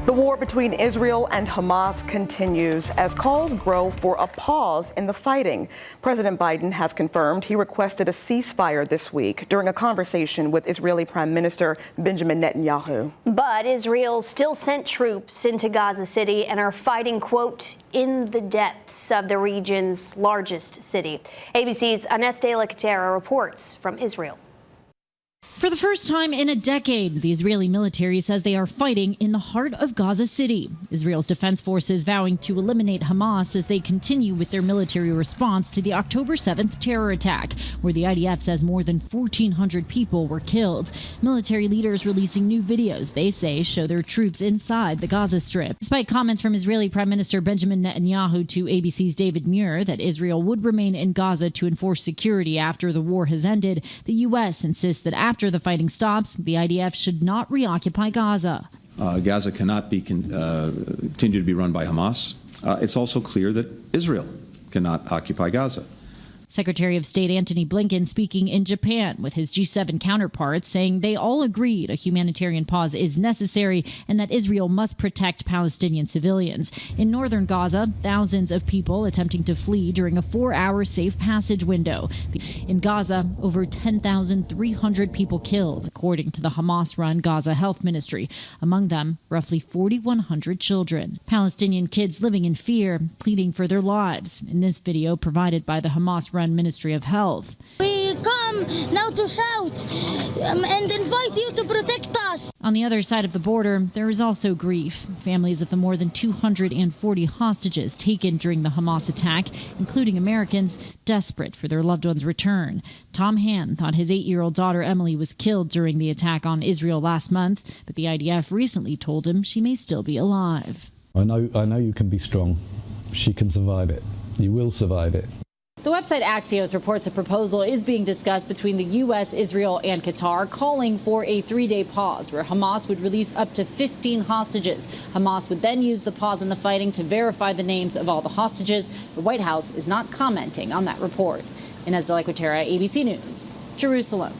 The war between Israel and Hamas continues as calls grow for a pause in the fighting. President Biden has confirmed he requested a ceasefire this week during a conversation with Israeli Prime Minister Benjamin Netanyahu. But Israel still sent troops into Gaza City and are fighting, quote, in the depths of the region's largest city. ABC's Ines Cuetara reports from Israel. For the first time in a decade, the Israeli military says they are fighting in the heart of Gaza City. Israel's defense forces vowing to eliminate Hamas as they continue with their military response to the October 7th terror attack, where the IDF says more than 1,400 people were killed. Military leaders releasing new videos they say show their troops inside the Gaza Strip. Despite comments from Israeli Prime Minister Benjamin Netanyahu to ABC's David Muir that Israel would remain in Gaza to enforce security after the war has ended, the U.S. insists that after the fighting stops, the IDF should not reoccupy Gaza. Gaza cannot be continue to be run by Hamas. It's also clear that Israel cannot occupy Gaza. Secretary of State Antony Blinken speaking in Japan with his G7 counterparts, saying they all agreed a humanitarian pause is necessary and that Israel must protect Palestinian civilians. In northern Gaza, thousands of people attempting to flee during a 4-hour safe passage window. In Gaza, over 10,300 people killed, according to the Hamas-run Gaza Health Ministry. Among them, roughly 4,100 children. Palestinian kids living in fear, pleading for their lives. In this video provided by the Hamas-run Ministry of Health. We come now to shout and invite you to protect us. On the other side of the border, there is also grief. Families of the more than 240 hostages taken during the Hamas attack, including Americans, desperate for their loved ones' return. Tom Han thought his 8-year-old daughter Emily was killed during the attack on Israel last month, but the IDF recently told him she may still be alive. I know you can be strong. She can survive it. You will survive it. The website Axios reports a proposal is being discussed between the U.S., Israel, and Qatar, calling for a 3-day pause where Hamas would release up to 15 hostages. Hamas would then use the pause in the fighting to verify the names of all the hostages. The White House is not commenting on that report. Ines Cuetara, ABC News, Jerusalem.